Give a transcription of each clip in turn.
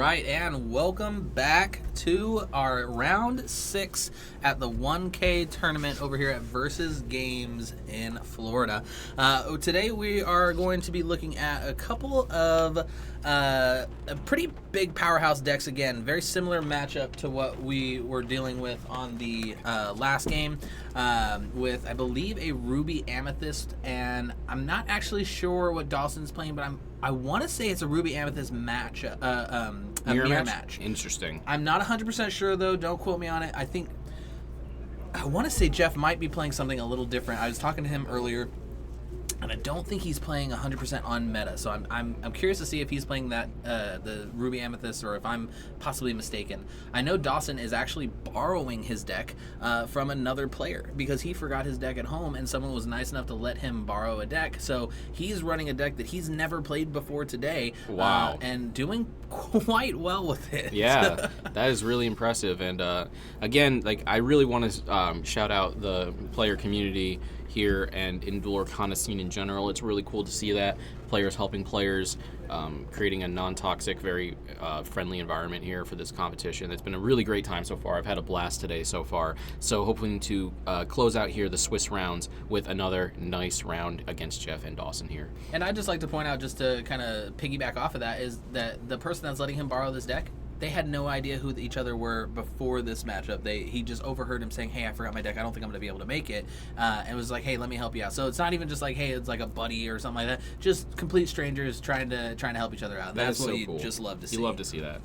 right, and welcome back to our round 6 at the 1K tournament over here at Versus Games in Florida. Today we are going to be looking at a couple of pretty big powerhouse decks again. Very similar matchup to what we were dealing with on the last game with, I believe, a Ruby Amethyst, and I'm not actually sure what Dawson's playing, but I want to say it's a Ruby Amethyst match, a mirror match. Interesting. I'm not 100% sure, though. Don't quote me on it. I want to say Jeff might be playing something a little different. I was talking to him earlier, and I don't think he's playing 100% on meta. So I'm curious to see if he's playing that the Ruby Amethyst, or if I'm possibly mistaken. I know Dawson is actually borrowing his deck from another player because he forgot his deck at home, and someone was nice enough to let him borrow a deck. So he's running a deck that he's never played before today. Wow. And doing quite well with it. Yeah, that is really impressive. And again, I really want to shout out the player community here and in the Lorcana scene in general. It's really cool to see that players helping players, creating a non-toxic, very friendly environment here for this competition. It's been a really great time so far. I've had a blast today so far. So hoping to close out here the Swiss rounds with another nice round against Jeff and Dawson here. And I'd just like to point out, just to kind of piggyback off of that, is that the person that's letting him borrow this deck, they had no idea who each other were before this matchup. He just overheard him saying, "Hey, I forgot my deck. I don't think I'm going to be able to make it," and was like, "Hey, let me help you out." So it's not even just like, "Hey, it's like a buddy" or something like that. Just complete strangers trying to help each other out. That's what you cool. just love to see. You love to see that.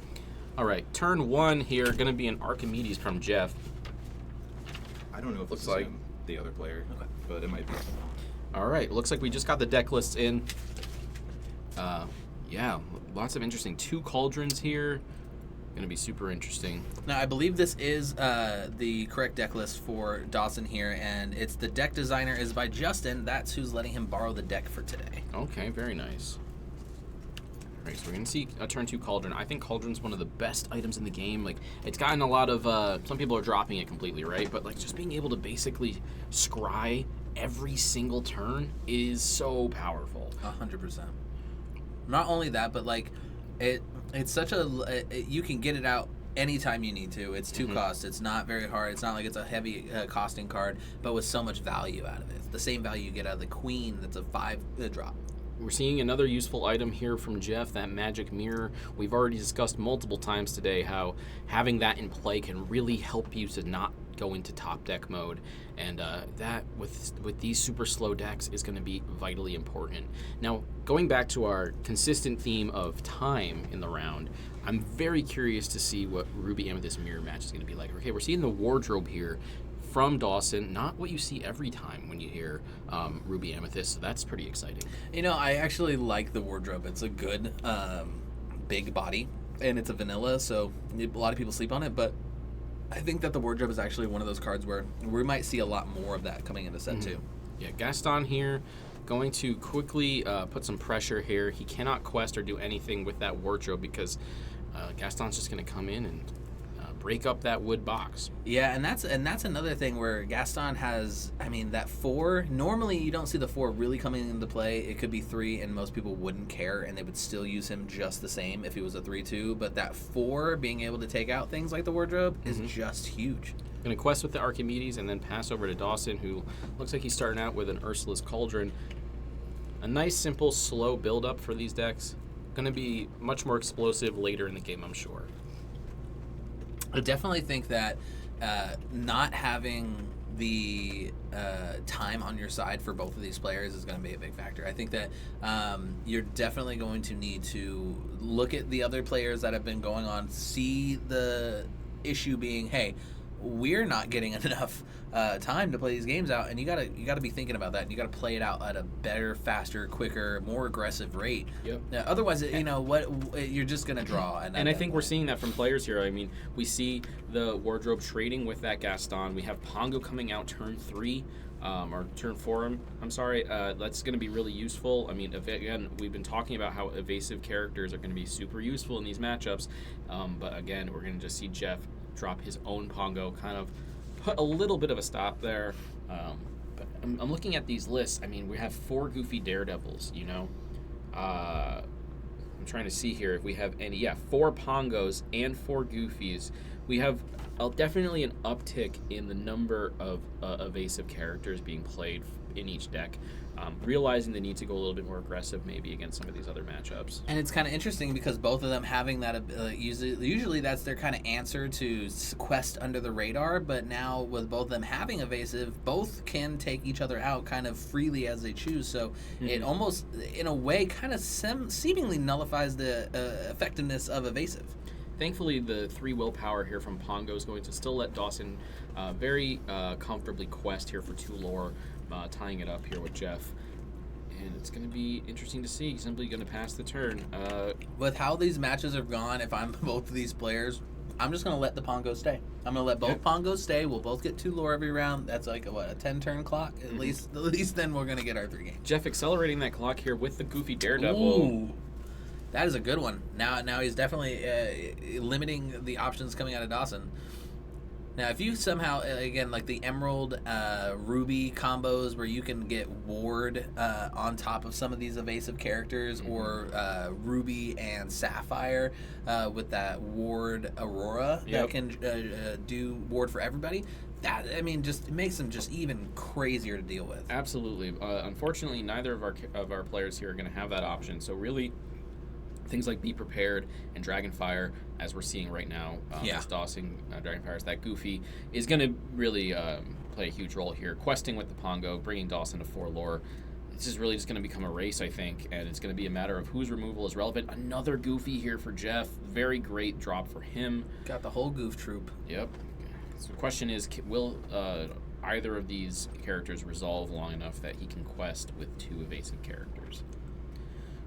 All right, turn 1 here, going to be an Archimedes from Jeff. I don't know if Looks it's like the other player, but it might be. All right, looks like we just got the deck lists in. Yeah, lots of interesting. 2 cauldrons here. Going to be super interesting. Now, I believe this is the correct deck list for Dawson here, and it's the deck designer is by Justin. That's who's letting him borrow the deck for today. Okay, very nice. All right, so we're going to see a turn 2 cauldron. I think cauldron's one of the best items in the game. It's gotten a lot of, some people are dropping it completely, right? But just being able to basically scry every single turn is so powerful. 100%. Not only that, but it's such a you can get it out anytime you need to. It's 2 costs. It's not very hard. It's not like it's a heavy costing card, but with so much value out of it. It's the same value you get out of the Queen. That's a 5 drop. We're seeing another useful item here from Jeff, that magic mirror. We've already discussed multiple times today how having that in play can really help you to not go into top deck mode, and that with these super slow decks is going to be vitally important. Now, going back to our consistent theme of time in the round, I'm very curious to see what Ruby Amethyst mirror match is going to be like. Okay, we're seeing the wardrobe here from Dawson, not what you see every time when you hear Ruby Amethyst, so that's pretty exciting. I actually like the wardrobe. It's a good big body, and it's a vanilla, so a lot of people sleep on it, but I think that the wardrobe is actually one of those cards where we might see a lot more of that coming into set 2. Yeah, Gaston here going to quickly put some pressure here. He cannot quest or do anything with that wardrobe because Gaston's just going to come in and break up that wood box. Yeah, and that's another thing where Gaston has, that 4, normally you don't see the 4 really coming into play. It could be 3, and most people wouldn't care, and they would still use him just the same if he was a 3/2, but that 4 being able to take out things like the wardrobe is just huge. Going to quest with the Archimedes and then pass over to Dawson, who looks like he's starting out with an Ursula's Cauldron. A nice, simple, slow build-up for these decks. Going to be much more explosive later in the game, I'm sure. I definitely think that not having the time on your side for both of these players is going to be a big factor. I think that you're definitely going to need to look at the other players that have been going on, see the issue being, hey, we're not getting enough time to play these games out, and you gotta be thinking about that, and you gotta play it out at a better, faster, quicker, more aggressive rate. Yep. Otherwise, you're just gonna draw. And I think we're seeing that from players here. We see the wardrobe trading with that Gaston. We have Pongo coming out turn 3. Or turn 4, I'm sorry. That's going to be really useful. Again, we've been talking about how evasive characters are going to be super useful in these matchups. But again, we're going to just see Jeff drop his own Pongo, kind of put a little bit of a stop there. But I'm looking at these lists. We have 4 goofy daredevils, I'm trying to see here if we have any. Yeah, 4 Pongos and 4 Goofies. We have definitely an uptick in the number of evasive characters being played in each deck. Realizing the need to go a little bit more aggressive maybe against some of these other matchups. And it's kind of interesting because both of them having that, usually that's their kind of answer to quest under the radar, but now with both of them having evasive, both can take each other out kind of freely as they choose. So it almost, in a way, kind of seemingly nullifies the effectiveness of evasive. Thankfully, the 3 willpower here from Pongo is going to still let Dawson very comfortably quest here for 2 lore, tying it up here with Jeff. And it's going to be interesting to see. He's simply going to pass the turn. With how these matches have gone, if I'm both of these players, I'm just going to let the Pongos stay. I'm going to let both Pongos stay. We'll both get 2 lore every round. That's like a 10-turn clock? At least then we're going to get our 3 games. Jeff accelerating that clock here with the Goofy Daredevil. Ooh. That is a good one. Now he's definitely limiting the options coming out of Dawson. Now, if you somehow, again, like the Emerald Ruby combos where you can get Ward on top of some of these evasive characters, or Ruby and Sapphire with that Ward Aurora that can do Ward for everybody, that, I mean, just makes them just even crazier to deal with. Absolutely. Unfortunately, neither of our players here are going to have that option. So really, things like Be Prepared and Dragonfire, as we're seeing right now, just Dawson Dragonfire's that Goofy, is going to really play a huge role here. Questing with the Pongo, bringing Dawson to 4 lore. This is really just going to become a race, I think, and it's going to be a matter of whose removal is relevant. Another Goofy here for Jeff. Very great drop for him. Got the whole Goof troop. Yep. So the question is, will either of these characters resolve long enough that he can quest with 2 evasive characters?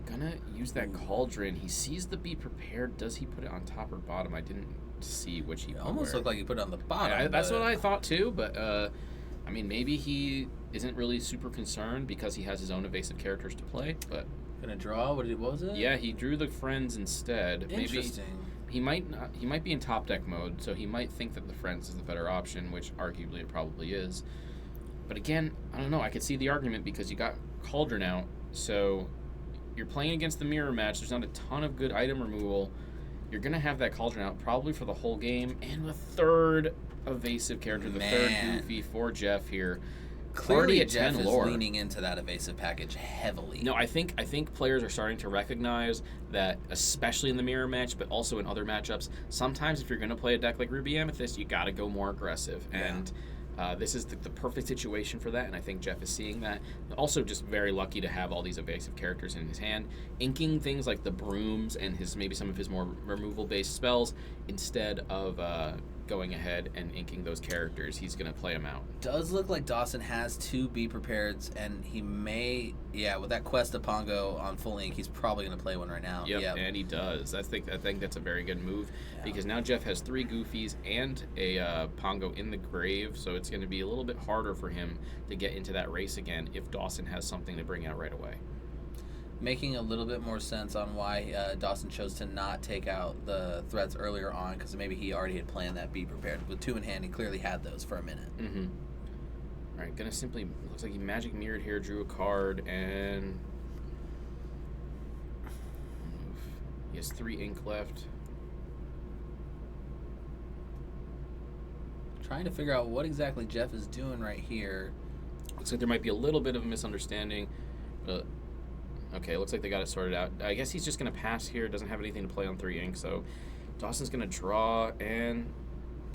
Gonna use that Cauldron. He sees the Be Prepared. Does he put it on top or bottom? I didn't see which he almost looked like he put it on the bottom. Yeah, that's what I thought too, but I mean, maybe he isn't really super concerned because he has his own evasive characters to play, but... Gonna draw? What was it? Yeah, he drew the Friends instead. Interesting. Maybe he might be in top deck mode, so he might think that the Friends is the better option, which arguably it probably is. But again, I don't know. I could see the argument because you got Cauldron out, so... You're playing against the mirror match. There's not a ton of good item removal. You're going to have that Cauldron out probably for the whole game. And the 3rd evasive character, the 3rd Goofy for Jeff here. Clearly Jeff is leaning into that evasive package heavily. No, I think players are starting to recognize that, especially in the mirror match, but also in other matchups, sometimes if you're going to play a deck like Ruby Amethyst, you got to go more aggressive. Yeah. And this is the perfect situation for that, and I think Jeff is seeing that. Also, just very lucky to have all these evasive characters in his hand, inking things like the Brooms and maybe some of his more removal-based spells instead of going ahead and inking those characters. He's going to play them out. Does look like Dawson has 2 Be Prepareds, and he may, with that quest of Pongo on full ink, he's probably going to play one right now. Yep, and he does. I think that's a very good move because now Jeff has 3 Goofies and a Pongo in the grave, so it's going to be a little bit harder for him to get into that race again if Dawson has something to bring out right away. Making a little bit more sense on why Dawson chose to not take out the threats earlier on, because maybe he already had planned that Be Prepared. With 2 in hand, he clearly had those for a minute. Mm-hmm. All right, gonna simply, looks like he magic mirrored here, drew a card, and he has 3 ink left. Trying to figure out what exactly Jeff is doing right here. Looks like there might be a little bit of a misunderstanding, but okay, looks like they got it sorted out. I guess he's just going to pass here. Doesn't have anything to play on 3 ink, so Dawson's going to draw and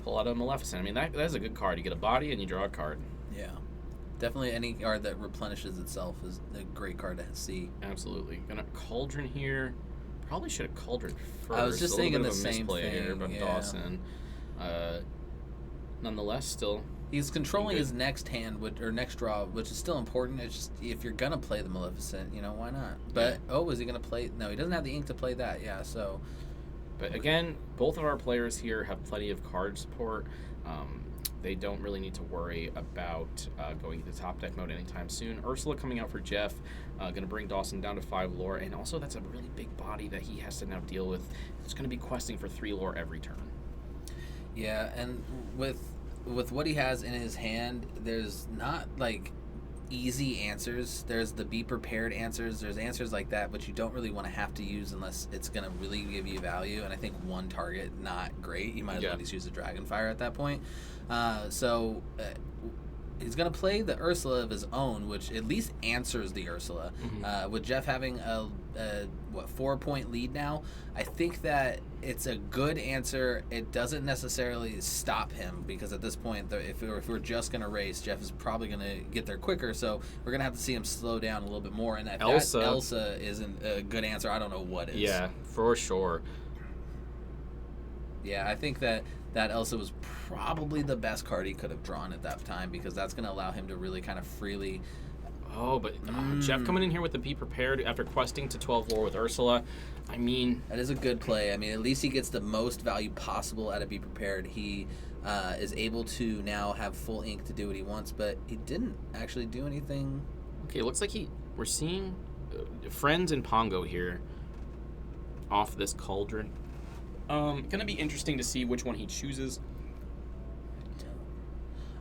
pull out a Maleficent. I mean, that's a good card. You get a body and you draw a card. Yeah. Definitely any card that replenishes itself is a great card to see. Absolutely. Gonna Cauldron here. Probably should have Cauldron first. I was just thinking the same thing. Here, but Dawson. Nonetheless, still... He's controlling his next hand, or next draw, which is still important. It's just, if you're going to play the Maleficent, why not? But, is he going to play? No, he doesn't have the ink to play that, so... But again, both of our players here have plenty of card support. They don't really need to worry about going to top deck mode anytime soon. Ursula coming out for Jeff, going to bring Dawson down to 5 lore, and also that's a really big body that he has to now deal with. It's going to be questing for 3 lore every turn. Yeah, and with what he has in his hand, there's not, easy answers. There's the be prepared answers. There's answers like that, but you don't really want to have to use unless it's going to really give you value. And I think one target, not great. You might as well just use a Dragonfire at that point. He's going to play the Ursula of his own, which at least answers the Ursula. With Jeff having a 4-point lead now, I think that it's a good answer. It doesn't necessarily stop him, because at this point, if we're just going to race, Jeff is probably going to get there quicker, so we're going to have to see him slow down a little bit more. And if Elsa isn't a good answer, I don't know what is. Yeah, for sure. Yeah, I think that Elsa was probably the best card he could have drawn at that time, because that's going to allow him to really kind of freely... Oh, but Jeff coming in here with the Be Prepared after questing to 12 lore with Ursula, I mean... That is a good play. I mean, at least he gets the most value possible out of Be Prepared. He is able to now have full ink to do what he wants, but he didn't actually do anything. Okay, it looks like we're seeing Friends and Pongo here off this cauldron. Gonna be interesting to see which one he chooses.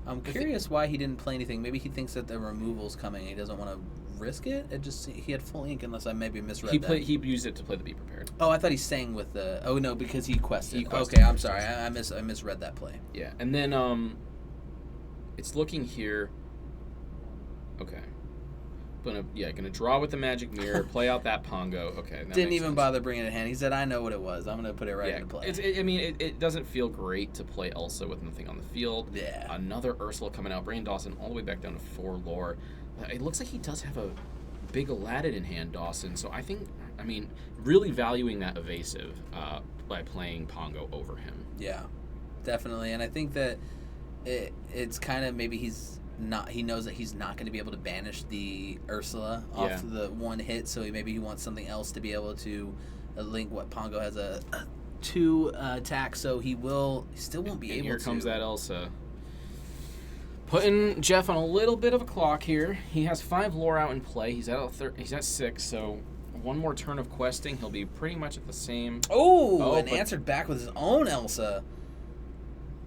I'm curious why he didn't play anything. Maybe he thinks that the removal's coming and he doesn't want to risk it. He had full ink, unless I maybe misread that. He used it to play the Be Prepared. Oh, I thought he sang with the... Oh, no, because he quested. Okay, I'm sorry. I misread that play. Yeah, and then it's looking here... Okay. Gonna draw with the Magic Mirror, play out that Pongo. Okay, that didn't even sense. bother bringing it in hand. He said, I know what it was. I'm going to put it right into play. It doesn't feel great to play Elsa with nothing on the field. Yeah. Another Ursula coming out, bringing Dawson all the way back down to 4 lore. It looks like he does have a big Aladdin in hand, Dawson. So I think, really valuing that evasive by playing Pongo over him. Yeah, definitely. And I think that it's kind of maybe he knows that he's not going to be able to banish the Ursula off the one hit, so maybe he wants something else to be able to link what Pongo has a 2 attack, so he still won't be able to. Here comes that Elsa. Putting Jeff on a little bit of a clock here. He has 5 lore out in play. He's at 6, so one more turn of questing, he'll be pretty much at the same. Answered back with his own Elsa.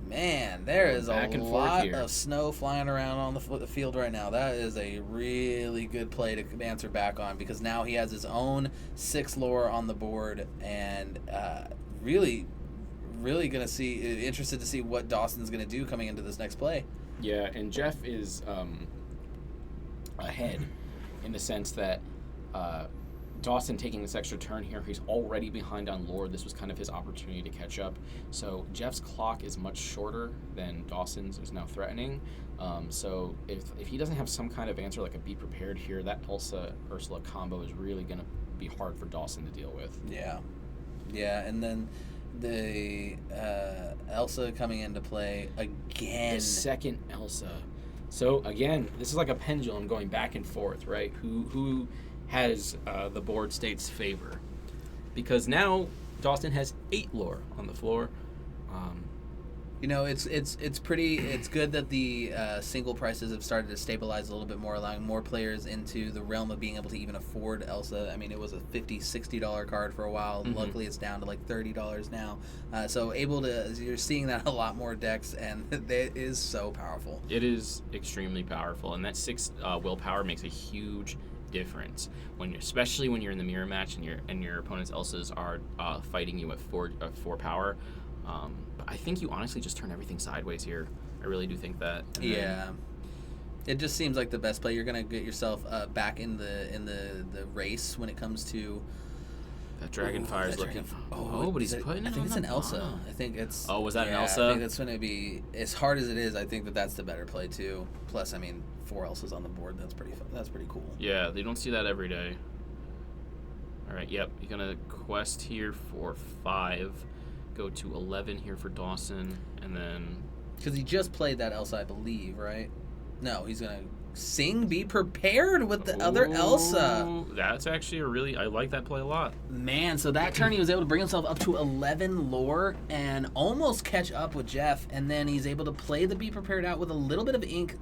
Man, there is a lot of snow flying around on the field right now. That is a really good play to answer back on, because now he has his own 6 lore on the board, and really going to see, interested to see what Dawson's going to do coming into this next play. Yeah, and Jeff is ahead in the sense that Dawson taking this extra turn here, he's already behind on lore. This was kind of his opportunity to catch up. So Jeff's clock is much shorter than Dawson's is now threatening. So if he doesn't have some kind of answer like a Be Prepared here, that Ursula combo is really going to be hard for Dawson to deal with. Yeah, and then the Elsa coming into play again. The second Elsa. So again, this is like a pendulum going back and forth, right? Who has the board state's favor, because now Dawson has 8 lore on the floor. It's good that the single prices have started to stabilize a little bit more, allowing more players into the realm of being able to even afford Elsa. I mean, it was a $50-$60 card for a while. Mm-hmm. Luckily, it's down to like $30 now. You're seeing that a lot more decks, and it is so powerful. It is extremely powerful, and that 6 willpower makes a huge difference especially when you're in the mirror match and your opponent's Elsas are fighting you at 4 power. But I think you honestly just turn everything sideways here. I really do think that. It just seems like the best play. You're gonna get yourself back in the race when it comes to. That Dragonfire is looking. But he's putting it. I think on it's the an Elsa. bottom. I think it's. Oh, was that an Elsa? I think that's gonna be as hard as it is. I think that's the better play too. Plus, 4 Elsas on the board. That's pretty cool. Yeah, they don't see that every day. All right. Yep. You're gonna quest here for 5. Go to 11 here for Dawson, and then. Because he just played that Elsa, I believe, right? No, he's gonna sing Be Prepared with the other Elsa. That's actually I like that play a lot. Man, so that turn he was able to bring himself up to 11 lore and almost catch up with Jeff, and then he's able to play the Be Prepared out with a little bit of ink.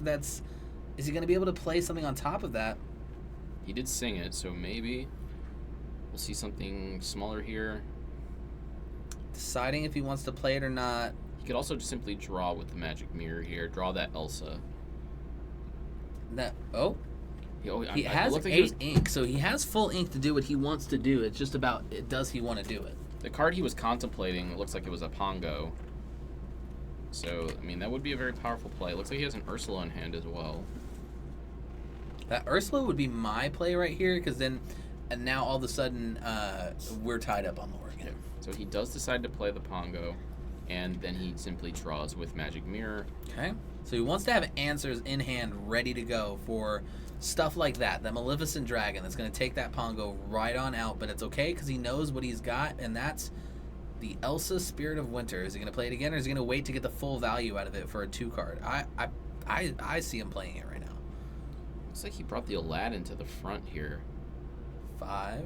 Is he going to be able to play something on top of that? He did sing it, so maybe we'll see something smaller here. Deciding if he wants to play it or not. He could also just simply draw with the Magic Mirror here. Draw that Elsa. He has it looked like 8 ink, so he has full ink to do what he wants to do. It's just about, does he want to do it? The card he was contemplating looks like it was a Pongo. So, I mean, that would be a very powerful play. It looks like he has an Ursula in hand as well. That Ursula would be my play right here, because then, and now all of a sudden, we're tied up on Lorcana. Yeah. So he does decide to play the Pongo, and then he simply draws with Magic Mirror. Okay. So he wants to have answers in hand ready to go for stuff like that. The Maleficent Dragon that's going to take that Pongo right on out, but it's okay because he knows what he's got, and that's the Elsa Spirit of Winter. Is he going to play it again, or is he going to wait to get the full value out of it for a 2-card? I see him playing it right now. Looks like he brought the Aladdin to the front here. 5.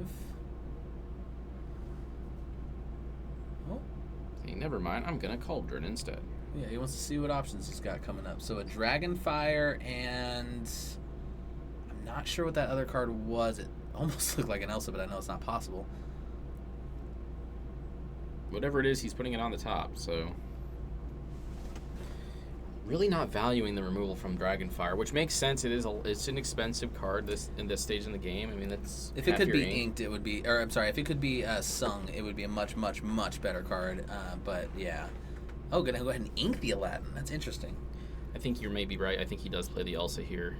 Oh. Hey, never mind. I'm going to Cauldron instead. Yeah, he wants to see what options he's got coming up. So a Dragonfire, and I'm not sure what that other card was. It almost looked like an Elsa, but I know it's not possible. Whatever it is, he's putting it on the top, so... Really not valuing the removal from Dragonfire, which makes sense. It's an expensive card in this stage in the game. I mean, that's if it could be inked, it would be, or I'm sorry, if it could be sung, it would be a much, much, much better card. But yeah. Oh, gonna go ahead and ink the Aladdin. That's interesting. I think you're maybe right. I think he does play the Elsa here.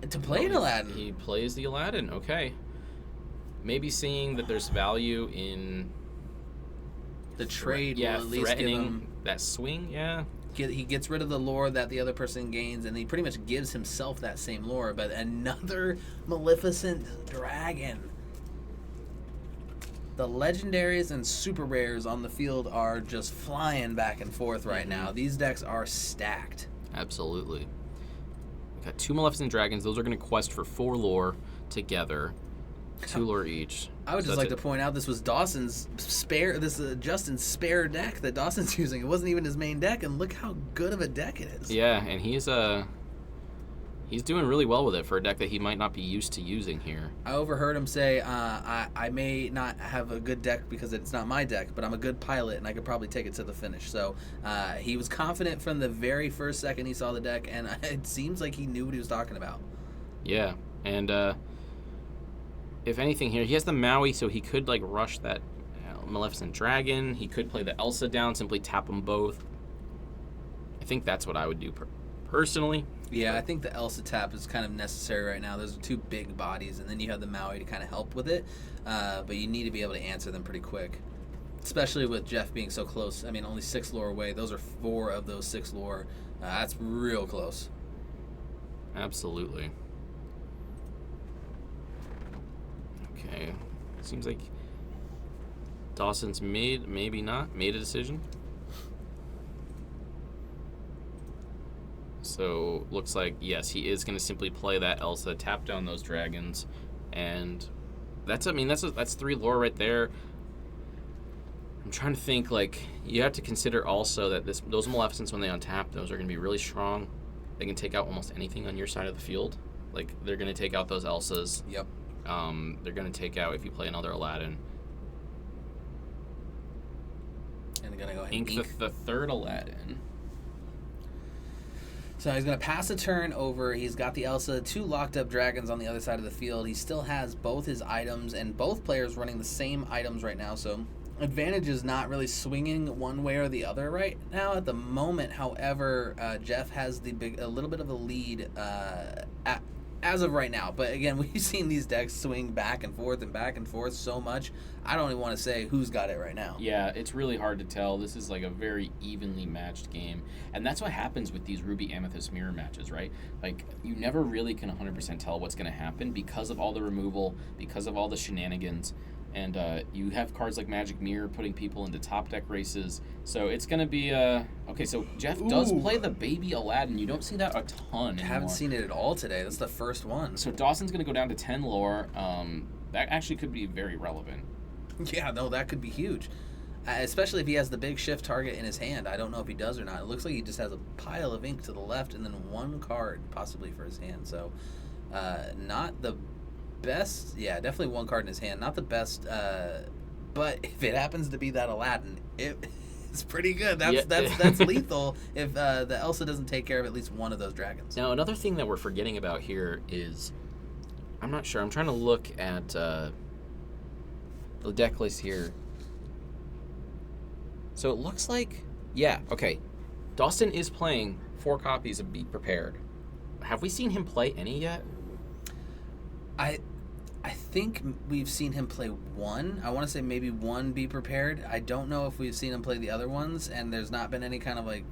To play an Aladdin. He plays the Aladdin. Okay. Maybe seeing that there's value in the trade. Yeah, will at least threatening give him, that swing. Yeah. He gets rid of the lore that the other person gains, and he pretty much gives himself that same lore. But another Maleficent Dragon. The legendaries and super rares on the field are just flying back and forth right now. These decks are stacked. Absolutely. We've got 2 Maleficent Dragons. Those are going to quest for 4 lore together. 2 lore each. I would just like to point out this was Dawson's spare, Justin's spare deck that Dawson's using. It wasn't even his main deck, and look how good of a deck it is. Yeah, and he's doing really well with it for a deck that he might not be used to using here. I overheard him say, I may not have a good deck because it's not my deck, but I'm a good pilot, and I could probably take it to the finish. So he was confident from the very first second he saw the deck, and it seems like he knew what he was talking about. Yeah, and if anything here, he has the Maui, so he could like rush that Maleficent Dragon. He could play the Elsa down, simply tap them both. I think that's what I would do personally. Yeah, I think the Elsa tap is kind of necessary right now. Those are 2 big bodies, and then you have the Maui to kind of help with it. But you need to be able to answer them pretty quick, especially with Jeff being so close. I mean, only 6 lore away. Those are 4 of those 6 lore. That's real close. Absolutely. Okay. Seems like Dawson's made a decision. So looks like, yes, he is going to simply play that Elsa, tap down those dragons, and that's 3 lore right there. I'm trying to think, like, you have to consider also that those Maleficents, when they untap, those are going to be really strong. They can take out almost anything on your side of the field. Like, they're going to take out those Elsas. Yep. They're going to take out, if you play another Aladdin. And they're going to go ahead and ink the third Aladdin. So he's going to pass a turn over. He's got the Elsa, 2 locked up dragons on the other side of the field. He still has both his items, and both players running the same items right now. So advantage is not really swinging one way or the other right now at the moment. However, Jeff has a little bit of a lead as of right now. But again, we've seen these decks swing back and forth so much. I don't even want to say who's got it right now. Yeah, it's really hard to tell. This is like a very evenly matched game. And that's what happens with these Ruby Amethyst mirror matches, right? Like, you never really can 100% tell what's going to happen because of all the removal, because of all the shenanigans. And you have cards like Magic Mirror putting people into top deck races. So it's going to be okay, so Jeff does play the baby Aladdin. You don't see that a ton anymore. I haven't seen it at all today. That's the first one. So Dawson's going to go down to 10 lore. That actually could be very relevant. Yeah, no, that could be huge. Especially if he has the big shift target in his hand. I don't know if he does or not. It looks like he just has a pile of ink to the left and then 1 card possibly for his hand. So not the best. Yeah, definitely 1 card in his hand. Not the best. But if it happens to be that Aladdin, is pretty good. Yeah. That's lethal if the Elsa doesn't take care of at least one of those dragons. Now, another thing that we're forgetting about here is, I'm not sure. I'm trying to look at the deck list here. So it looks like, yeah, okay. Dawson is playing 4 copies of Be Prepared. Have we seen him play any yet? I think we've seen him play one. I want to say maybe one Be Prepared. I don't know if we've seen him play the other ones, and there's not been any kind of like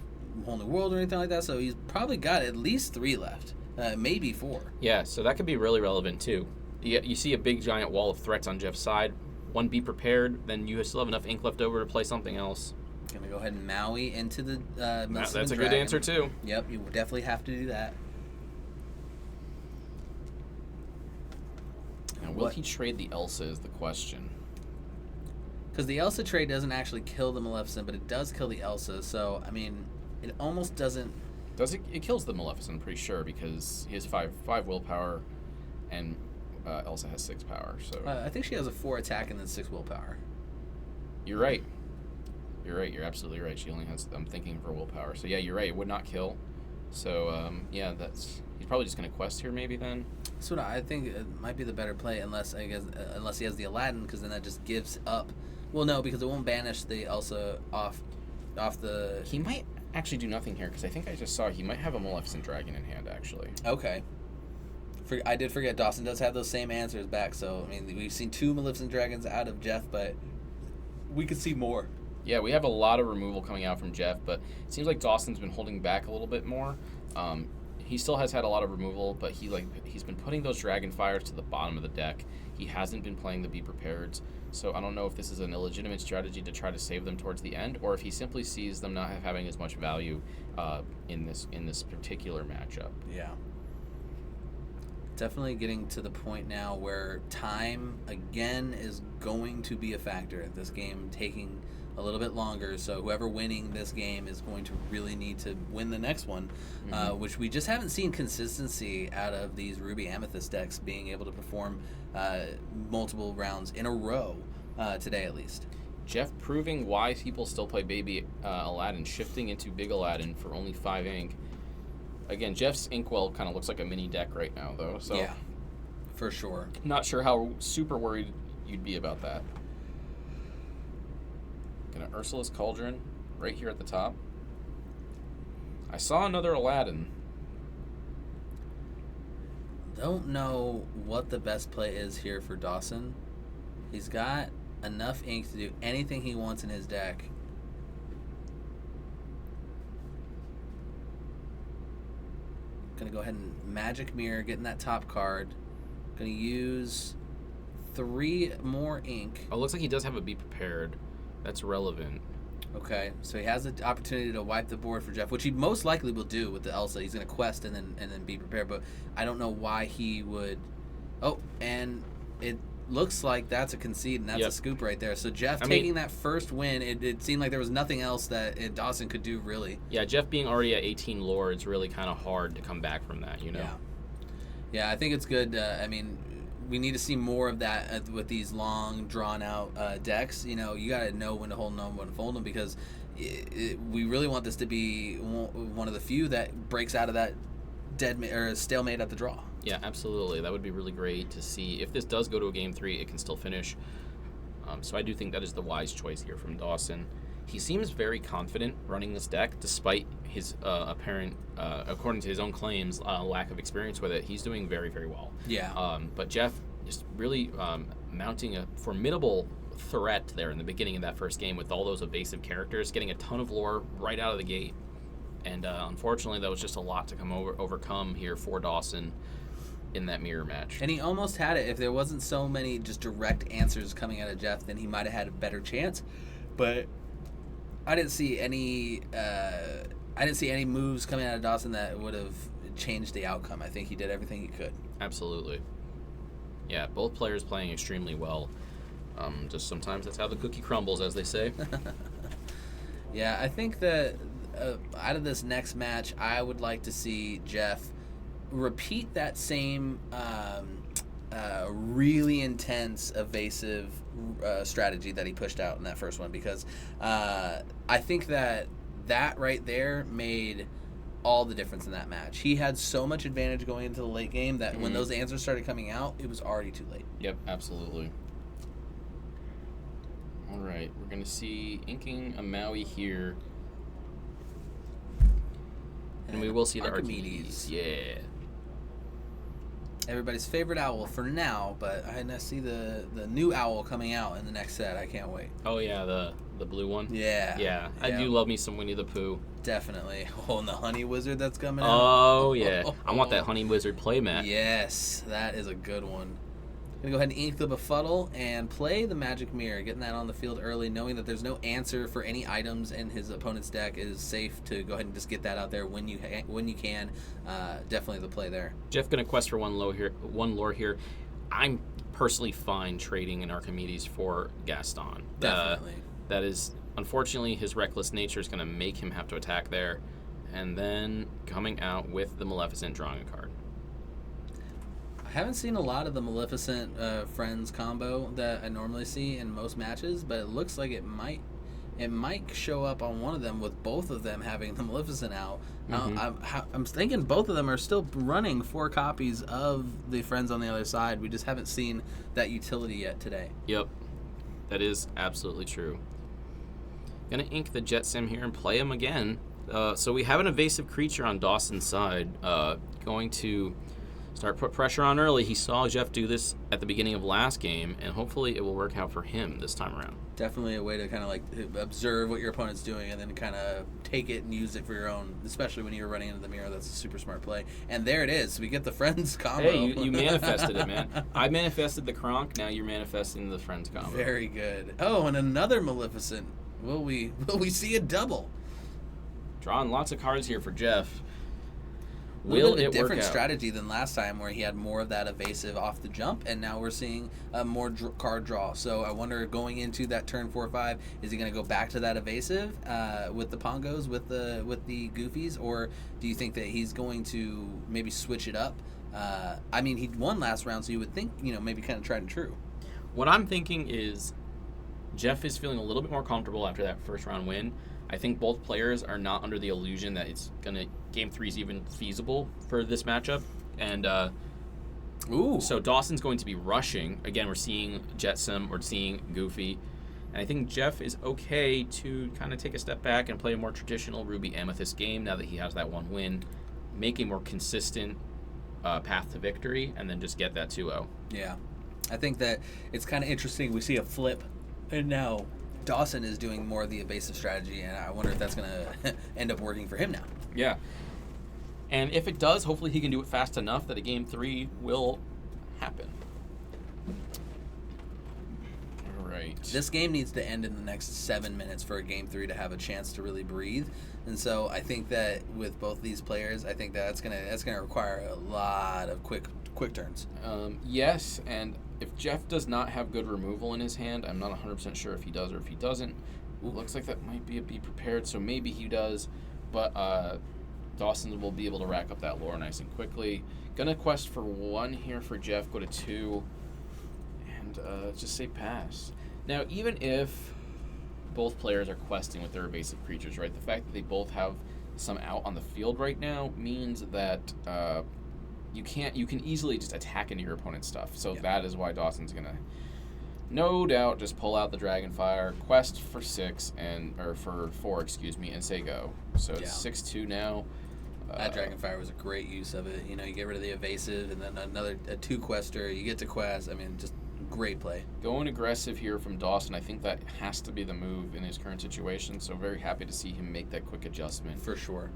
whole new world or anything like that. So he's probably got at least 3 left, maybe 4. Yeah, so that could be really relevant too. You see a big giant wall of threats on Jeff's side. One Be Prepared, then you still have enough ink left over to play something else. Gonna go ahead and Maui into the That's a good answer too. Yep, you definitely have to do that. Now, will he trade the Elsa is the question. Because the Elsa trade doesn't actually kill the Maleficent, but it does kill the Elsa. So, I mean, it almost doesn't... Does it? It kills the Maleficent, I'm pretty sure, because he has 5 willpower, and Elsa has 6 power. So I think she has a 4 attack and then 6 willpower. You're right. You're absolutely right. She only has... I'm thinking of her willpower. So, yeah, you're right. It would not kill. So, yeah, that's... He's probably just going to quest here maybe then. So I think it might be the better play unless he has the Aladdin, because then that just gives up. Well, no, because it won't banish the Elsa off the... He might actually do nothing here, because I think I just saw he might have a Maleficent Dragon in hand, actually. Okay. I did forget Dawson does have those same answers back, so, I mean, we've seen 2 Maleficent Dragons out of Jeff, but we could see more. Yeah, we have a lot of removal coming out from Jeff, but it seems like Dawson's been holding back a little bit more. He still has had a lot of removal, but he's been putting those Dragon Fires to the bottom of the deck. He hasn't been playing the Be Prepareds, so I don't know if this is an illegitimate strategy to try to save them towards the end, or if he simply sees them not having as much value in this particular matchup. Yeah. Definitely getting to the point now where time, again, is going to be a factor. This game taking a little bit longer, so whoever winning this game is going to really need to win the next one, which we just haven't seen consistency out of these Ruby Amethyst decks being able to perform multiple rounds in a row today at least. Jeff proving why people still play Baby Aladdin, shifting into Big Aladdin for only 5 ink. Again, Jeff's Inkwell kind of looks like a mini deck right now, though. So yeah, for sure. Not sure how super worried you'd be about that. Gonna Ursula's Cauldron right here at the top. I saw another Aladdin. Don't know what the best play is here for Dawson. He's got enough ink to do anything he wants in his deck. Gonna go ahead and Magic Mirror, getting that top card. Gonna use 3 more ink. Oh, looks like he does have a Be Prepared. That's relevant. Okay, so he has the opportunity to wipe the board for Jeff, which he most likely will do with the Elsa. He's gonna quest and then Be Prepared, but I don't know why he would. Oh, and it looks like that's a concede, and that's a scoop right there. So Jeff taking that first win, it seemed like there was nothing else that Dawson could do, really. Yeah, Jeff being already at 18 lore, it's really kind of hard to come back from that, you know? Yeah, I think it's good. I mean, we need to see more of that with these long, drawn-out decks. You know, you got to know when to hold them and when to fold them, because we really want this to be one of the few that breaks out of that stalemate at the draw. Yeah, absolutely. That would be really great to see. If this does go to a Game 3, it can still finish. So I do think that is the wise choice here from Dawson. He seems very confident running this deck, despite his apparent, according to his own claims, lack of experience with it. He's doing very, very well. Yeah. But Jeff is really mounting a formidable threat there in the beginning of that first game with all those evasive characters, getting a ton of lore right out of the gate. And unfortunately, that was just a lot to overcome here for Dawson in that mirror match. And he almost had it. If there wasn't so many just direct answers coming out of Jeff, then he might have had a better chance. But I didn't see any moves coming out of Dawson that would have changed the outcome. I think he did everything he could. Absolutely. Yeah, both players playing extremely well. Just sometimes that's how the cookie crumbles, as they say. Yeah, I think that out of this next match, I would like to see Jeff repeat that same really intense, evasive strategy that he pushed out in that first one, because I think that right there made all the difference in that match. He had so much advantage going into the late game that when those answers started coming out, it was already too late. Yep, absolutely. All right, we're going to see inking a Maui here. And we will see the Archimedes. Yeah. Everybody's favorite owl for now, but I see the new owl coming out in the next set. I can't wait. Oh, yeah, the blue one? Yeah. Yeah, I do love me some Winnie the Pooh. Definitely. Oh, and the honey wizard that's coming out. Oh, yeah. I want that honey wizard playmat. Yes, that is a good one. I'm going to go ahead and ink the befuddle and play the magic mirror, getting that on the field early, knowing that there's no answer for any items in his opponent's deck. It is safe to go ahead and just get that out there when you can. Definitely the play there. Jeff going to quest for one lore here. I'm personally fine trading an Archimedes for Gaston. Definitely. That is, unfortunately, his reckless nature is going to make him have to attack there. And then coming out with the Maleficent, drawing a card. I haven't seen a lot of the Maleficent Friends combo that I normally see in most matches, but it looks like it might show up on one of them with both of them having the Maleficent out. I'm thinking both of them are still running 4 copies of the Friends on the other side. We just haven't seen that utility yet today. Yep, that is absolutely true. Gonna ink the Jet Sim here and play him again. So we have an evasive creature on Dawson's side. Going to put pressure on early. He saw Jeff do this at the beginning of last game, and hopefully it will work out for him this time around. Definitely a way to kind of like observe what your opponent's doing and then kind of take it and use it for your own, especially when you're running into the mirror. That's a super smart play. And there it is. We get the Friends combo. Hey, you manifested it, man. I manifested the Kronk. Now you're manifesting the Friends combo. Very good. Oh, and another Maleficent. Will we see a double? Drawing lots of cards here for Jeff. A little bit of a different strategy than last time, where he had more of that evasive off the jump, and now we're seeing more card draw. So I wonder, going into that turn 4-5, is he going to go back to that evasive with the Pongos, with the Goofies, or do you think that he's going to maybe switch it up? I mean, he won last round, so you would think, maybe kind of tried and true. What I'm thinking is Jeff is feeling a little bit more comfortable after that first round win. I think both players are not under the illusion that it's game 3 is even feasible for this matchup, and so Dawson's going to be rushing. Again, we're seeing Jetsam, we're seeing Goofy, and I think Jeff is okay to kind of take a step back and play a more traditional Ruby Amethyst game now that he has that one win, make a more consistent path to victory, and then just get that 2-0. Yeah, I think that it's kind of interesting. We see a flip, and now Dawson is doing more of the evasive strategy, and I wonder if that's going to end up working for him now. Yeah. And if it does, hopefully he can do it fast enough that a game 3 will happen. All right. This game needs to end in the next 7 minutes for a game 3 to have a chance to really breathe. And so I think that with both these players, I think that's gonna require a lot of quick turns. Yes, and if Jeff does not have good removal in his hand, I'm not 100% sure if he does or if he doesn't. Looks like that might be a be prepared, so maybe he does. But Dawson will be able to rack up that lore nice and quickly. Gonna quest for 1 here for Jeff, go to 2, and just say pass. Now, even if both players are questing with their evasive creatures, right, the fact that they both have some out on the field right now means that you can easily just attack into your opponent's stuff. So that is why Dawson's gonna, no doubt, just pull out the Dragonfire, quest for 4, and say go. So it's 6-2 now. That Dragonfire was a great use of it. You get rid of the evasive, and then a 2-quester. You get to quest. I mean, just great play. Going aggressive here from Dawson. I think that has to be the move in his current situation. So very happy to see him make that quick adjustment. For sure.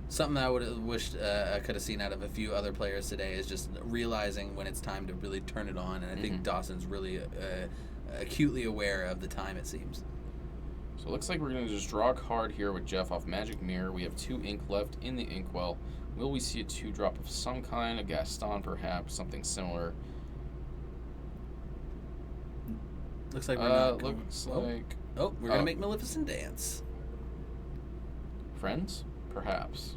Something that I would have wished I could have seen out of a few other players today is just realizing when it's time to really turn it on. And I think Dawson's really acutely aware of the time, it seems. So it looks like we're going to just draw a card here with Jeff off Magic Mirror. We have 2 ink left in the inkwell. Will we see a 2-drop of some kind? A Gaston, perhaps? Something similar? Looks like we're not... we're going to make Maleficent dance. Friends? Perhaps.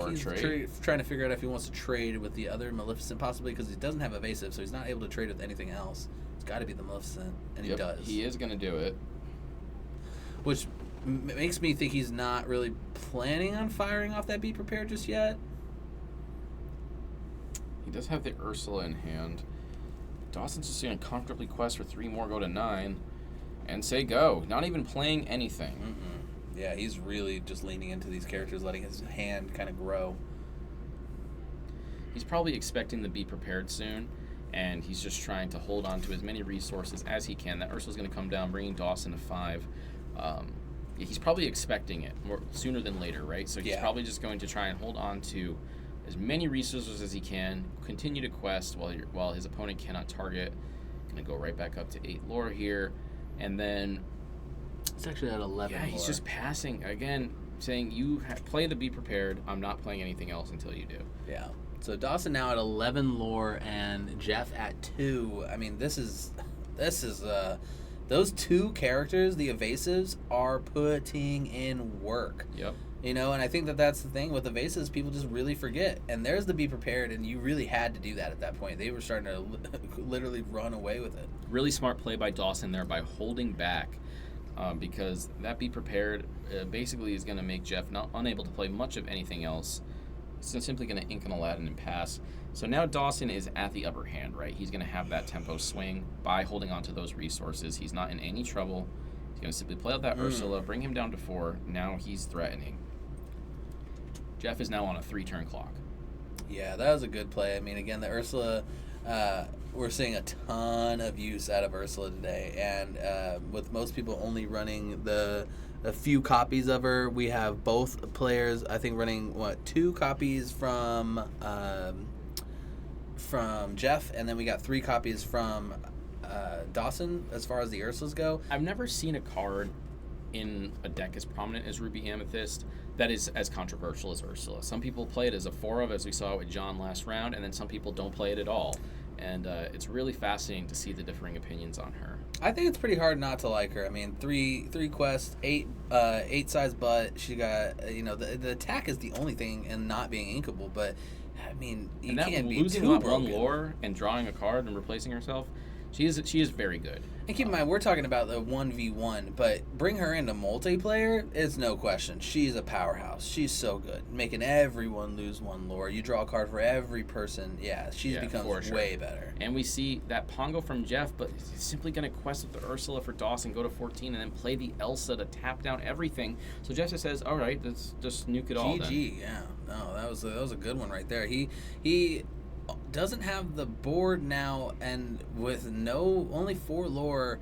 Or he's trade? trying to figure out if he wants to trade with the other Maleficent, possibly, because he doesn't have evasive, so he's not able to trade with anything else. It's got to be the Maleficent, and he does. He is going to do it. Which makes me think he's not really planning on firing off that Be Prepared just yet. He does have the Ursula in hand. Dawson's just going to comfortably quest for 3 more, go to 9, and say go. Not even playing anything. Mm-mm. Yeah, he's really just leaning into these characters, letting his hand kind of grow. He's probably expecting to be prepared soon, and he's just trying to hold on to as many resources as he can. That Ursula's going to come down, bringing Dawson to 5. He's probably expecting it more sooner than later, right? So he's probably just going to try and hold on to as many resources as he can, continue to quest while his opponent cannot target. Going to go right back up to 8 lore here, and then It's actually at 11 yeah, he's lore. just passing again, saying you play the Be Prepared. I'm not playing anything else until you do. Yeah. So Dawson now at 11 lore and Jeff at 2. I mean, this is those 2 characters, the evasives, are putting in work. Yep. You know, and I think that's the thing with evasives, people just really forget. And there's the Be Prepared, and you really had to do that at that point. They were starting to literally run away with it. Really smart play by Dawson there by holding back, because that Be Prepared basically is going to make Jeff not unable to play much of anything else. It's simply going to ink an Aladdin and pass. So now Dawson is at the upper hand, right? He's going to have that tempo swing by holding on to those resources. He's not in any trouble. He's going to simply play out that Ursula, bring him down to 4. Now he's threatening. Jeff is now on a 3-turn clock. Yeah, that was a good play. I mean, again, the Ursula, we're seeing a ton of use out of Ursula today. And with most people only running a few copies of her, we have both players, I think, running, 2 copies from Jeff, and then we got 3 copies from Dawson as far as the Ursulas go. I've never seen a card in a deck as prominent as Ruby Amethyst that is as controversial as Ursula. Some people play it as a 4 of, as we saw with John last round, and then some people don't play it at all. And it's really fascinating to see the differing opinions on her. I think it's pretty hard not to like her. I mean, 3 quests, 8 size butt. She got, the attack is the only thing in not being inkable, but I mean, you can't be losing too that broken. one lore and drawing a card and replacing herself, she is very good. And keep in mind, we're talking about the 1v1, but bring her into multiplayer, it's no question. She's a powerhouse. She's so good. Making everyone lose 1 lore. You draw a card for every person. Yeah, becomes way better. And we see that Pongo from Jeff, but he's simply going to quest with the Ursula for Dawson, go to 14, and then play the Elsa to tap down everything. So Jeff just says, all right, let's just nuke it all then. GG, yeah. No, that was a good one right there. He doesn't have the board now, and with only 4 lore,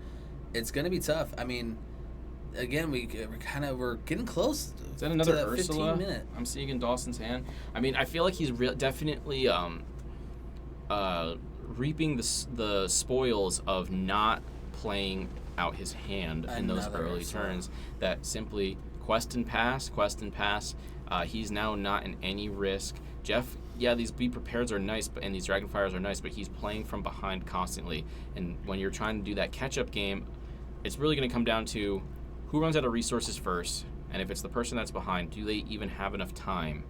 it's gonna be tough. I mean, again, we're getting close. Is that another to Ursula? 15 minute. I'm seeing in Dawson's hand. I mean, I feel like he's definitely reaping the spoils of not playing out his hand in those early Ursula. turns. That simply quest and pass. He's now not in any risk. Jeff, yeah, these Be Prepareds are nice, and these Dragonfires are nice, but he's playing from behind constantly. And when you're trying to do that catch-up game, it's really going to come down to who runs out of resources first, and if it's the person that's behind, do they even have enough time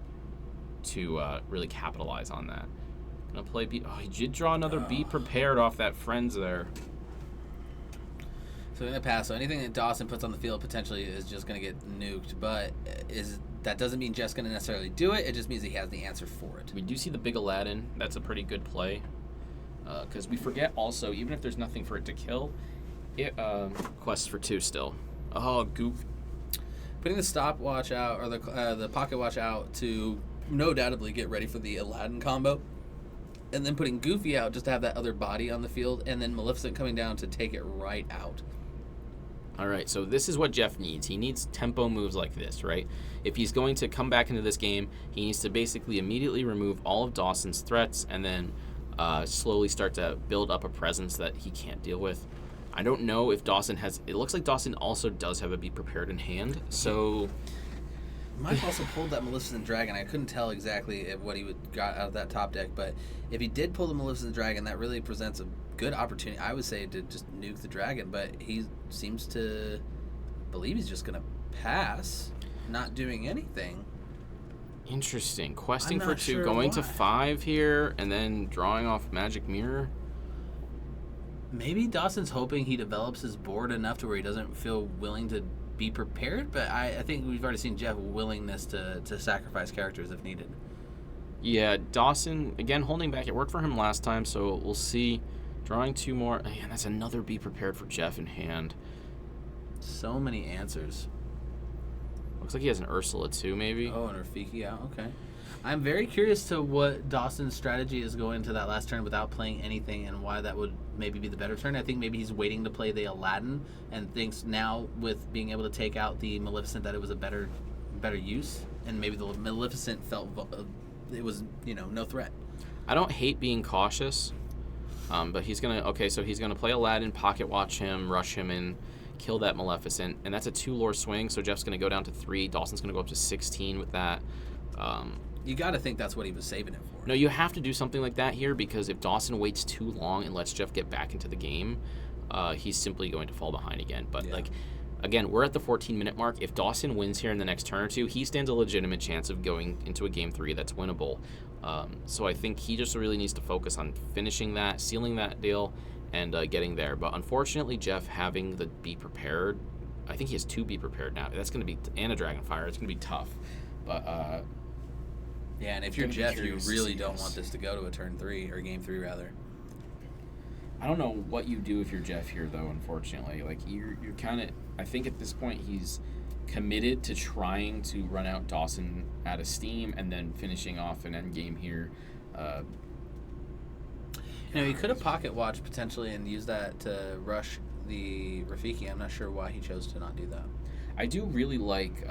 to really capitalize on that? Gonna play he did draw another Be Prepared off that Friends there. So in the past, so anything that Dawson puts on the field potentially is just going to get nuked, but that doesn't mean Jeff's going to necessarily do it. It just means he has the answer for it. We do see the big Aladdin. That's a pretty good play. Because we forget also, even if there's nothing for it to kill, it quests for 2 still. Oh, goof. Putting the stopwatch out, or the pocket watch out to no doubtably get ready for the Aladdin combo. And then putting Goofy out just to have that other body on the field, and then Maleficent coming down to take it right out. All right, so this is what Jeff needs. He needs tempo moves like this, right? If he's going to come back into this game, he needs to basically immediately remove all of Dawson's threats and then slowly start to build up a presence that he can't deal with. I don't know if Dawson has... It looks like Dawson also does have a Be Prepared in hand, so... Might have also pulled that Maleficent Dragon. I couldn't tell exactly what he would got out of that top deck, but if he did pull the Maleficent Dragon, that really presents a good opportunity, I would say, to just nuke the dragon, but he seems to believe he's just going to pass, not doing anything. Interesting. Questing I'm for not 2, sure going to why. 5 here, and then drawing off Magic Mirror. Maybe Dawson's hoping he develops his board enough to where he doesn't feel willing to be prepared, but I think we've already seen Jeff willingness to sacrifice characters if needed. Yeah, Dawson, again, holding back. It worked for him last time, so we'll see. Drawing 2 more. Again, that's another be prepared for Jeff in hand. So many answers. Looks like he has an Ursula too, maybe. Oh, and Rafiki out. Okay. I'm very curious to what Dawson's strategy is going into that last turn without playing anything, and why that would maybe be the better turn. I think maybe he's waiting to play the Aladdin and thinks now with being able to take out the Maleficent that it was a better use, and maybe the Maleficent felt it was no threat. I don't hate being cautious, but he's gonna he's gonna play Aladdin, pocket watch him, rush him in, kill that Maleficent, and that's a 2 lore swing. So Jeff's gonna go down to 3. Dawson's gonna go up to 16 with that. You got to think that's what he was saving it for. No, you have to do something like that here, because if Dawson waits too long and lets Jeff get back into the game, he's simply going to fall behind again. But again, we're at the 14-minute mark. If Dawson wins here in the next turn or 2, he stands a legitimate chance of going into a game 3 that's winnable. So I think he just really needs to focus on finishing that, sealing that deal, and getting there. But unfortunately, Jeff having the be prepared, I think he has 2 be prepared now. That's going to be, and a Dragonfire. It's going to be tough. But yeah, and if you're Jeff, you really don't want this to go to a turn 3 or game 3 rather. I don't know what you do if you're Jeff here, though. Unfortunately, like you're kind of. I think at this point he's committed to trying to run out Dawson out of steam and then finishing off an end game here. He could have pocket watched potentially and used that to rush the Rafiki. I'm not sure why he chose to not do that. I do really like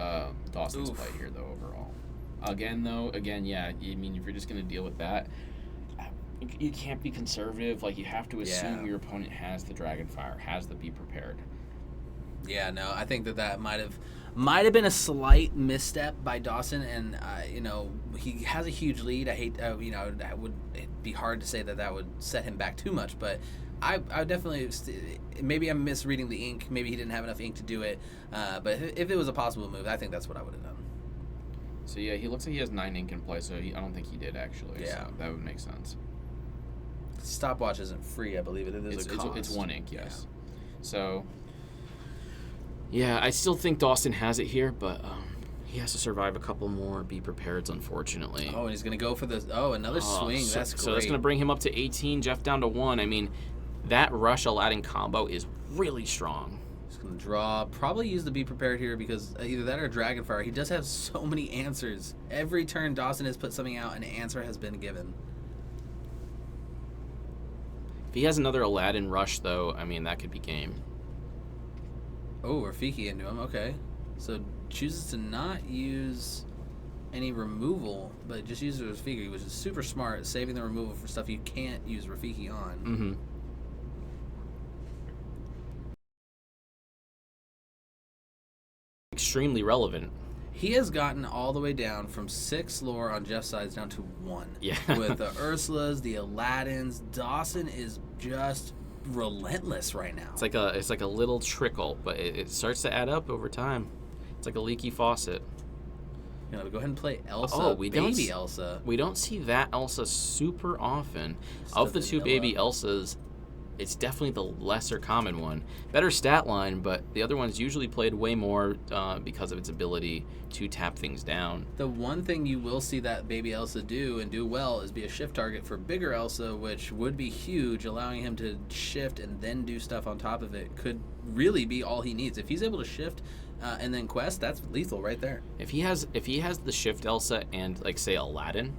Dawson's play here, though, overall. Again, yeah, I mean, if you're just going to deal with that, you can't be conservative. Like, you have to assume your opponent has the Dragonfire, has the be prepared. Yeah, no, I think that might have been a slight misstep by Dawson, and he has a huge lead. I hate, it'd be hard to say that would set him back too much, but I definitely, maybe I'm misreading the ink. Maybe he didn't have enough ink to do it, but if it was a possible move, I think that's what I would have done. So yeah, he looks like he has 9 ink in play, so I don't think he did actually. Yeah, so that would make sense. Stopwatch isn't free, I believe it is a cost. It's 1 ink, yes. Yeah. So yeah, I still think Dawson has it here, but he has to survive a couple more be prepareds, unfortunately. Oh, and he's gonna go for another swing. That's great. So that's gonna bring him up to 18. Jeff down to 1. I mean, that Rush Aladdin combo is really strong. He's going to draw. Probably use the be prepared here because either that or Dragonfire. He does have so many answers. Every turn Dawson has put something out and an answer has been given. If he has another Aladdin Rush, though, I mean, that could be game. Oh, Rafiki into him. Okay. So chooses to not use any removal, but just uses Rafiki, which is super smart, saving the removal for stuff you can't use Rafiki on. Mm-hmm. Extremely relevant. He has gotten all the way down from 6 lore on Jeff's side down to 1. Yeah. With the Ursulas, the Aladdins, Dawson is just relentless right now. It's like a little trickle, but it starts to add up over time. It's like a leaky faucet. Go ahead and play Elsa. Oh, baby Elsa. We don't see that Elsa super often. Of the 2 baby Elsas, it's definitely the lesser common one. Better stat line, but the other one's usually played way more because of its ability to tap things down. The one thing you will see that baby Elsa do and do well is be a shift target for bigger Elsa, which would be huge, allowing him to shift and then do stuff on top of it. Could really be all he needs. If he's able to shift and then quest, that's lethal right there. If he has the shift Elsa and, like, say, Aladdin,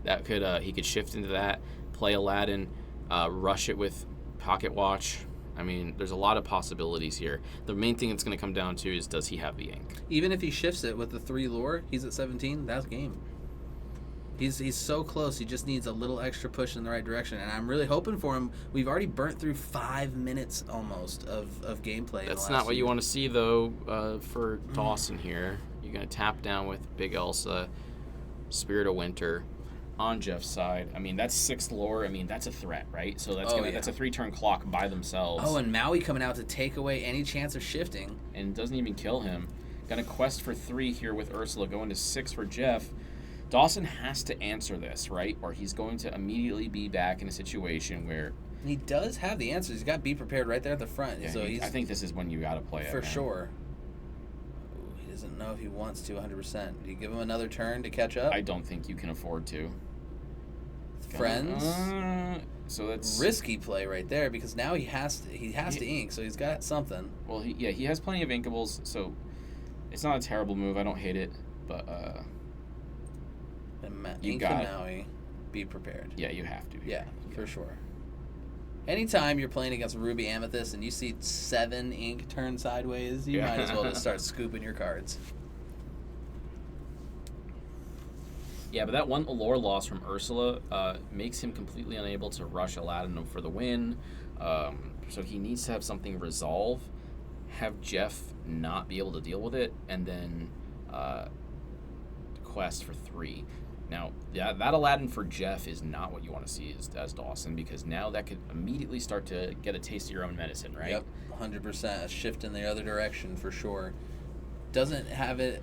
that could he could shift into that, play Aladdin, rush it with pocket watch. I mean, there's a lot of possibilities here. The main thing it's going to come down to is, does he have the ink? Even if he shifts it with the 3 lore, he's at 17. That's game. He's so close. He just needs a little extra push in the right direction, and I'm really hoping for him. We've already burnt through 5 minutes almost of gameplay. That's not what you want to see, though, for Dawson here. You're going to tap down with Big Elsa, Spirit of Winter. On Jeff's side, I mean, that's 6 lore. I mean, that's a threat, right? So that's that's a 3-turn clock by themselves. Oh, and Maui coming out to take away any chance of shifting. And doesn't even kill him. Going to quest for 3 here with Ursula, going to 6 for Jeff. Dawson has to answer this, right? Or he's going to immediately be back in a situation where... He does have the answers. He's got Be Prepared right there at the front. Yeah, So I think this is when you got to play it. For man. sure. Ooh, he doesn't know if he wants to 100%. Do you give him another turn to catch up? I don't think you can afford to. Friends? So that's... Risky play right there because now he has to ink, so he's got something. Well, he has plenty of inkables, so it's not a terrible move. I don't hate it, but... you Ink got and Maui, Be Prepared. Yeah, you have to. Yeah, for sure. Anytime you're playing against Ruby Amethyst and you see 7 ink turn sideways, you might as well just start scooping your cards. Yeah, but that one Allure loss from Ursula makes him completely unable to rush Aladdin for the win. So he needs to have something resolve, have Jeff not be able to deal with it, and then quest for 3. Now, that Aladdin for Jeff is not what you want to see as Dawson, because now that could immediately start to get a taste of your own medicine, right? Yep, 100%. A shift in the other direction for sure. Doesn't have it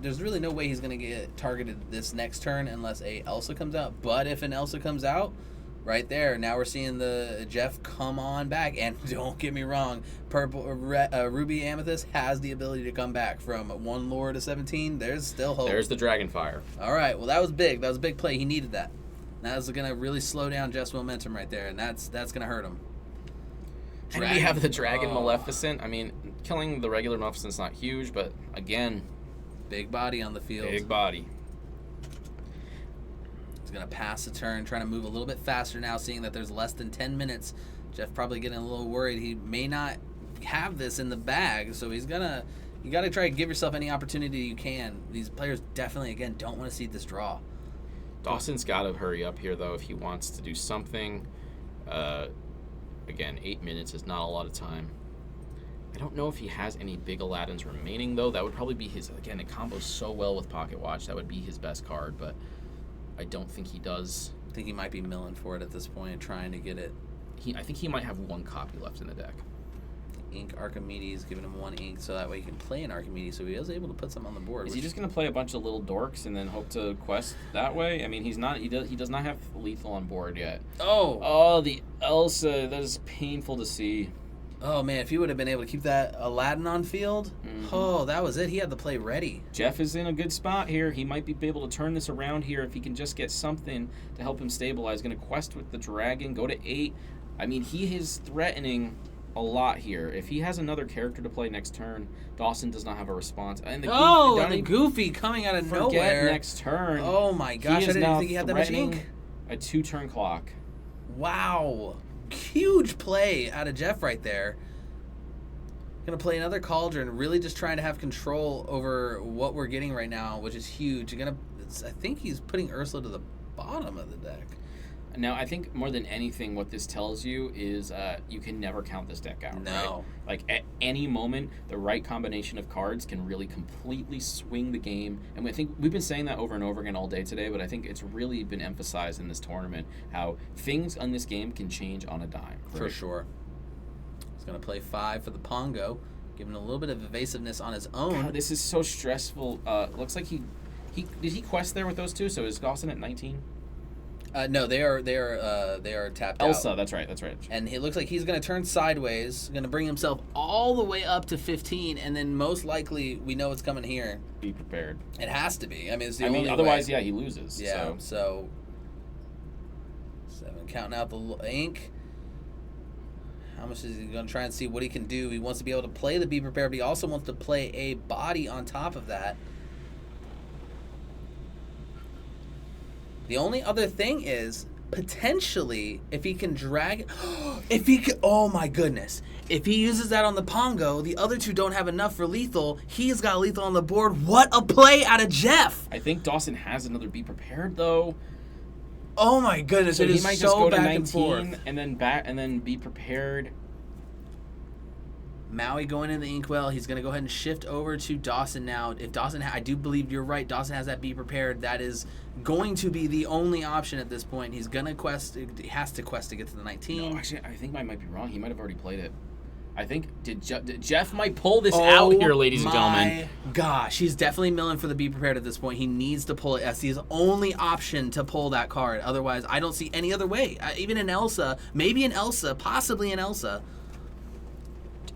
there's really no way he's going to get targeted this next turn unless a Elsa comes out. But if an Elsa comes out, right there, now we're seeing the Jeff come on back. And don't get me wrong, Ruby Amethyst has the ability to come back from 1 lore to 17. There's still hope. There's the Dragonfire. All right, well, that was big. That was a big play. He needed that. That was going to really slow down Jeff's momentum right there, and that's going to hurt him. And we have the Dragon Maleficent. I mean, killing the regular Maleficent's not huge, but again... Big body on the field. Big body. He's going to pass the turn, trying to move a little bit faster now, seeing that there's less than 10 minutes. Jeff probably getting a little worried. He may not have this in the bag, so he's going to... You got to try to give yourself any opportunity you can. These players definitely, again, don't want to see this draw. Dawson's got to hurry up here, though, if he wants to do something. Again, 8 minutes is not a lot of time. I don't know if he has any big Aladdins remaining, though. That would probably be his... Again, it combos so well with Pocket Watch. That would be his best card, but I don't think he does. I think he might be milling for it at this point, trying to get it. I think he might have 1 copy left in the deck. Ink Archimedes, giving him 1 ink, so that way he can play an Archimedes, so he is able to put some on the board. Is he just going to play a bunch of little dorks and then hope to quest that way? I mean, he's not. He does not have lethal on board yet. Oh, the Elsa. That is painful to see. Oh man, if he would have been able to keep that Aladdin on field, oh, that was it. He had the play ready. Jeff is in a good spot here. He might be able to turn this around here if he can just get something to help him stabilize. Going to quest with the dragon, go to 8. I mean, he is threatening a lot here. If he has another character to play next turn, Dawson does not have a response. And the Goofy coming out of nowhere next turn. Oh my gosh, I didn't think he had that much ink. A 2-turn clock. Wow. Huge play out of Jeff right there. Gonna play another Cauldron, really just trying to have control over what we're getting right now, which is huge. I think he's putting Ursula to the bottom of the deck. Now, I think more than anything, what this tells you is you can never count this deck out. No. Right? Like, at any moment, the right combination of cards can really completely swing the game. And I think we've been saying that over and over again all day today, but I think it's really been emphasized in this tournament how things on this game can change on a dime. Right? For sure. He's going to play 5 for the Pongo, giving a little bit of evasiveness on his own. God, this is so stressful. Looks like did he quest there with those 2? So is Dawson at 19? No, they are tapped out. Elsa, that's right. And it looks like he's going to turn sideways, going to bring himself all the way up to 15, and then most likely we know it's coming here. Be prepared. It has to be. I mean, it's the only otherwise, way. Yeah, he loses. Yeah, so 7, counting out the ink. How much is he going to try and see what he can do? He wants to be able to play the Be Prepared, but he also wants to play a body on top of that. The only other thing is, potentially, if he can drag... oh my goodness. If he uses that on the Pongo, the other 2 don't have enough for lethal. He's got lethal on the board. What a play out of Jeff! I think Dawson has another Be Prepared, though. Oh my goodness, so it he is might so just go to back 19 and forth. and then Be Prepared. Maui going in the Inkwell. He's going to go ahead and shift over to Dawson now. If Dawson, I do believe you're right. Dawson has that Be Prepared. That is going to be the only option at this point. He's going to quest. He has to quest to get to the 19. No, actually, I think I might be wrong. He might have already played it. I think did Jeff might pull this out here, ladies and gentlemen. My gosh, he's definitely milling for the be prepared at this point. He needs to pull it as his only option to pull that card. Otherwise, I don't see any other way. Even an Elsa, maybe an Elsa, possibly an Elsa.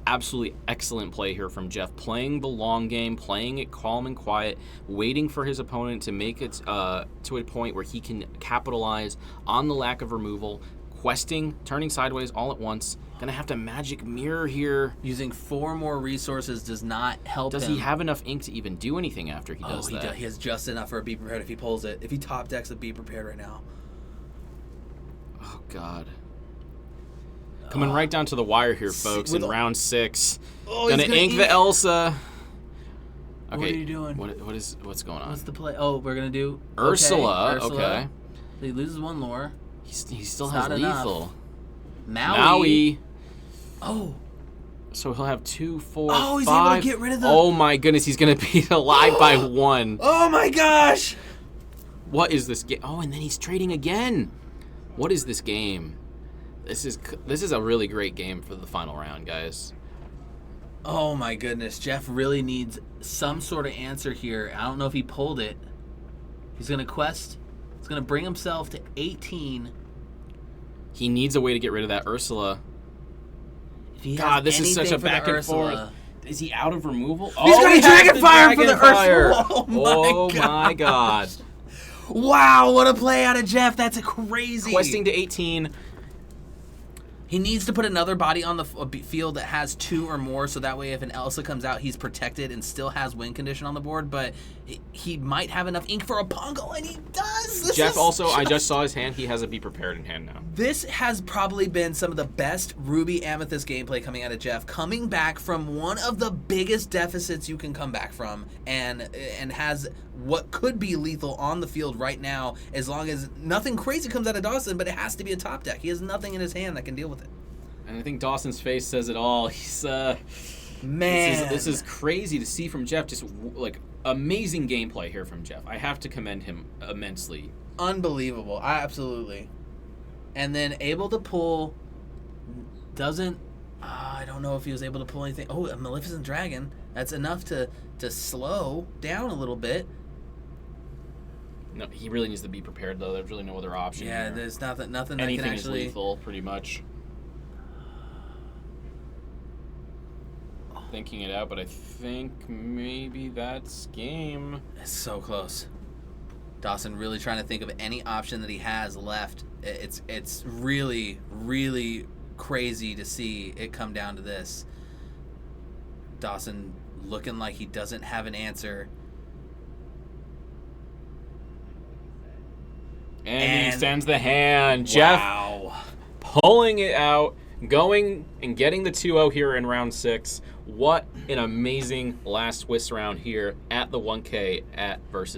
Absolutely excellent play here from Jeff, playing the long game, playing it calm and quiet, waiting for his opponent to make it to a point where he can capitalize on the lack of removal, questing, turning sideways all at once. Gonna have to magic mirror here. Using 4 more resources does not help him. Does he have enough ink to even do anything after he does that? He has just enough for a be prepared if he pulls it. If he top decks a be prepared right now. Oh, God. Coming right down to the wire here, folks, in round 6. Gonna ink the Elsa. Okay. What are you doing? What's going on? What's the play? Oh, we're gonna do Ursula. Okay. He loses 1 lore. He still has lethal. Maui. Oh. So he'll have 2, 4, Oh, he's 5. able to get rid of the... Oh my goodness, he's gonna be alive by 1. Oh my gosh! What is this game? Oh, and then he's trading again. What is this game? This is a really great game for the final round, guys. Oh my goodness, Jeff really needs some sort of answer here. I don't know if he pulled it. He's gonna quest. He's gonna bring himself to 18. He needs a way to get rid of that Ursula. If he God, has this is such a anything for the back and Ursula. forth. Is he out of removal? He's gonna he has Dragon Fire for the Fire. Ursula. Oh my God. Wow, what a play out of Jeff. That's crazy. Questing to 18. He needs to put another body on the field that has 2 or more, so that way if an Elsa comes out, he's protected and still has win condition on the board, but he might have enough ink for a Pongo, and he does! Jeff also, I just saw his hand. He has a Be Prepared in hand now. This has probably been some of the best Ruby Amethyst gameplay coming out of Jeff, coming back from one of the biggest deficits you can come back from, and has what could be lethal on the field right now, as long as nothing crazy comes out of Dawson, but it has to be a top deck. He has nothing in his hand that can deal with it. And I think Dawson's face says it all. He's man, this is crazy to see from Jeff. Just like amazing gameplay here from Jeff. I have to commend him immensely. Unbelievable, absolutely. And then able to pull, doesn't. I don't know if he was able to pull anything. Oh, a Maleficent Dragon. That's enough to slow down a little bit. No, he really needs to be prepared though. There's really no other option. Yeah, here. there's nothing that Anything can actually. is lethal, pretty much. Thinking it out, but I think maybe that's game. It's so close. Dawson really trying to think of any option that he has left. It's really, really crazy to see it come down to this. Dawson looking like he doesn't have an answer. And he extends the hand. Wow. Jeff pulling it out, going and getting the 2-0 here in round 6. What an amazing last Swiss round here at the 1K at versus